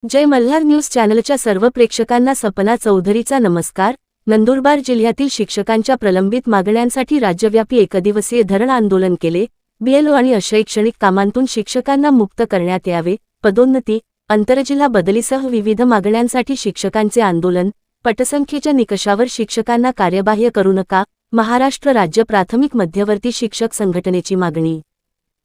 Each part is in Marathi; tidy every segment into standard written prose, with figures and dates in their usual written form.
जय मल्हार न्यूज चॅनलच्या सर्व प्रेक्षकांना सपना चौधरीचा नमस्कार। नंदुरबार जिल्ह्यातील शिक्षकांच्या प्रलंबित मागण्यांसाठी राज्यव्यापी एकदिवसीय धरण आंदोलन केले। बीएलओ आणि अशैक्षणिक कामांतून शिक्षकांना मुक्त करण्यात यावे, पदोन्नती, आंतरजिल्हा बदलीसह विविध मागण्यांसाठी शिक्षकांचे आंदोलन। पटसंख्येच्या निकषावर शिक्षकांना कार्यबाह्य करू नका, महाराष्ट्र राज्य प्राथमिक मध्यवर्ती शिक्षक संघटनेची मागणी।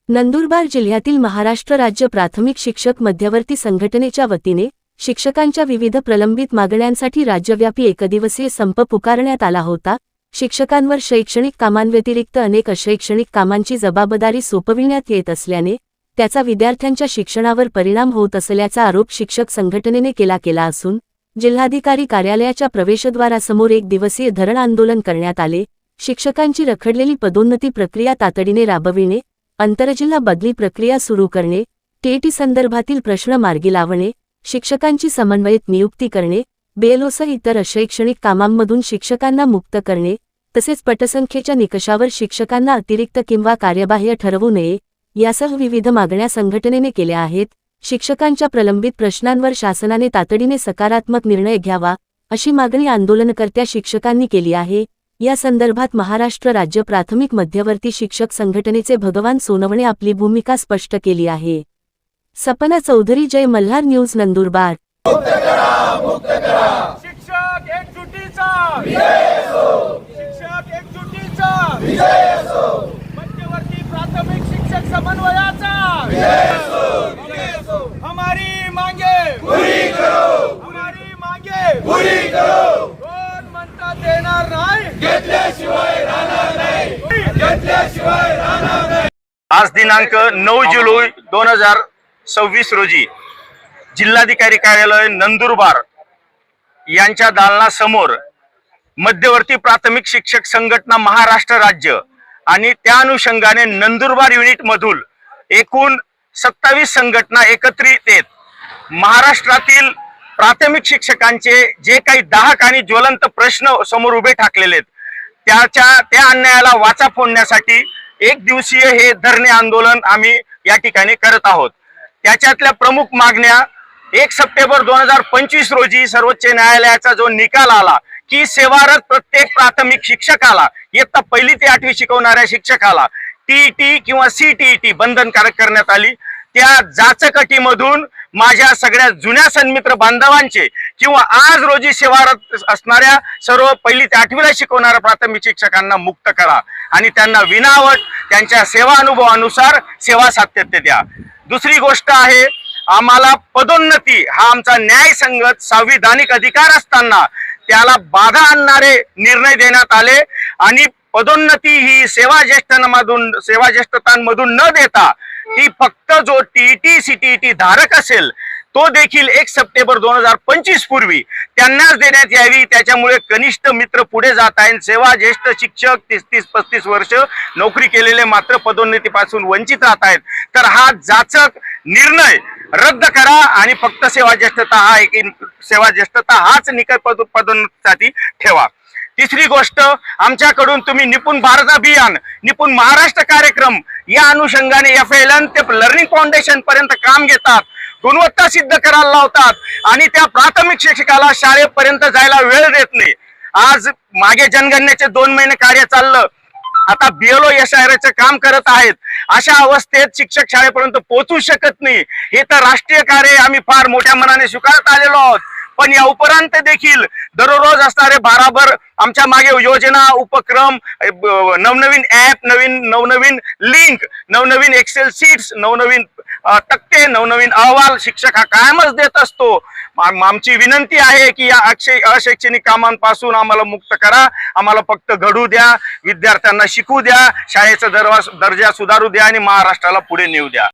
नंदुरबार जिल्ह्यातील महाराष्ट्र राज्य प्राथमिक शिक्षक मध्यवर्ती संघटनेच्या वतीने शिक्षकांच्या विविध प्रलंबित मागण्यांसाठी राज्यव्यापी एकदिवसीय संप पुकारण्यात आला होता। शिक्षकांवर शैक्षणिक कामांव्यतिरिक्त अनेक अशैक्षणिक कामांची जबाबदारी सोपविण्यात येत असल्याने त्याचा विद्यार्थ्यांच्या शिक्षणावर परिणाम होत असल्याचा आरोप शिक्षक संघटनेने केला असून जिल्हाधिकारी कार्यालयाच्या प्रवेशद्वारासमोर एक दिवसीय धरण आंदोलन करण्यात आले। शिक्षकांची रखडलेली पदोन्नती प्रक्रिया तातडीने राबविणे, आंतरजिल्हा बदली प्रक्रिया सुरू करणे, टीईटी संदर्भातील प्रश्न मार्गी लावणे, शिक्षकांची समन्वयित नियुक्ती करणे, बीएलओसह इतर अशैक्षणिक कामांमधून शिक्षकांना मुक्त करणे, तसेच पटसंख्येच्या निकषावर शिक्षकांना अतिरिक्त किंवा कार्यबाह्य ठरवू नये यासह विविध मागण्या संघटनेने केल्या आहेत। शिक्षकांच्या प्रलंबित प्रश्नांवर शासनाने तातडीने सकारात्मक निर्णय घ्यावा अशी मागणी आंदोलनकर्त्या शिक्षकांनी केली आहे। या संदर्भात महाराष्ट्र राज्य प्राथमिक मध्यवर्ती शिक्षक संघटनेचे भगवान सोनवणे आपली भूमिका स्पष्ट केली आहे। सपना चौधरी, जय मल्हार न्यूज, नंदुरबार। शिक्षक एकजुटीचा विजय असो, शिक्षक एकजुटीचा विजय असो, मध्यवर्ती प्राथमिक शिक्षक समन्वयाचा विजय असो, हमारी मांगे पूरी करो, हमारी मांगे पूरी करो। कोण म्हणता देणार नाही, घेतल्याशिवाय राहणार नाही, घेतल्याशिवाय राहणार नाही। आज दिनांक 9 जुलै 2026 रोजी जिल्हाधिकारी कार्यालय नंदुरबार यांच्या दालनासमोर मध्यवर्ती प्राथमिक शिक्षक संघटना महाराष्ट्र राज्य आणि त्या अनुषंगाने नंदुरबार युनिट मधून एकूण 27 संघटना एकत्रित येत महाराष्ट्रातील प्राथमिक शिक्षकांचे जे काही दाहक आणि ज्वलंत प्रश्न समोर उभे ठाकलेले आहेत त्या अन्यायाला वाचा फोडण्यासाठी एक दिवसीय हे धरणे आंदोलन आम्ही या ठिकाणी करत आहोत। त्याच्यातल्या प्रमुख मागण्या 1 सप्टेंबर 2025 रोजी सर्वोच्च न्यायालयाचा जो निकाल आला की सेवारत प्रत्येक प्राथमिक शिक्षकाला इयत्ता 1ली ते 8वी शिकवणाऱ्या शिक्षकाला टीईटी किंवा सीटीईटी बंधनकारक करण्यात आली। त्या जाचकटीमधून माझ्या सगळ्या जुन्या सन्मित्र बांधवांचे किंवा आज रोजी सेवारत असणाऱ्या सर्व 1ली ते 8वीला शिकवणाऱ्या प्राथमिक शिक्षकांना मुक्त करा आणि त्यांना विनावट त्यांच्या सेवा अनुभवानुसार सेवा सातत्य द्या। दुसरी गोष्ट आहे, आम्हाला पदोन्नती हा आमचा न्यायसंगत संविधानिक अधिकार असताना त्याला बाधा आणणारे निर्णय देण्यात आले आणि पदोन्नती ही सेवा ज्येष्ठतांमधून न देता ती फक्त जो टीईटी सीटीईटी धारक असेल तो देखील 1 सप्टेंबर 2025 पूर्वी त्यांनाच देण्यात यावी। त्याच्यामुळे कनिष्ठ मित्र पुढे जात आहेत। सेवा ज्येष्ठ शिक्षक 30-35 वर्ष नोकरी केलेले मात्र पदोन्नतीपासून वंचित राहत आहेत। तर हा जाचक निर्णय रद्द करा आणि फक्त सेवा ज्येष्ठता हाच निकष पदोन्नतीसाठी ठेवा। तिसरी गोष्ट, आमच्याकडून तुम्ही निपुण भारत अभियान, निपुण महाराष्ट्र कार्यक्रम या अनुषंगाने FLN ते लर्निंग फाउंडेशन पर्यंत काम घेतात, गुणवत्ता सिद्ध करायला लावतात आणि त्या प्राथमिक शिक्षकाला शाळेपर्यंत जायला वेळ देत नाही। आज मागे जनगणनेचे 2 महिने कार्य चाललं, आता बीएलओ SIRचे काम करत आहेत। अशा अवस्थेत शिक्षक शाळेपर्यंत पोहोचू शकत नाही। हे तर राष्ट्रीय कार्य आम्ही फार मोठ्या मनाने स्वीकारत आलेलो आहोत, पण या उपरांत देखील दररोज असणारे भाराभर आमच्या मागे योजना, उपक्रम, नवनवीन ऍप, नवनवीन लिंक, नवनवीन एक्सेल शीट्स, नवनवीन तक्ते, नवनवीन अहवाल शिक्षक हा कायमच देत असतो। आमची विनंती आहे की या अशैक्षणिक कामांपासून आम्हाला मुक्त करा, आम्हाला फक्त घडू द्या, विद्यार्थ्यांना शिकू द्या, शाळेचा दर्जा सुधारू द्या आणि महाराष्ट्राला पुढे नेऊ द्या।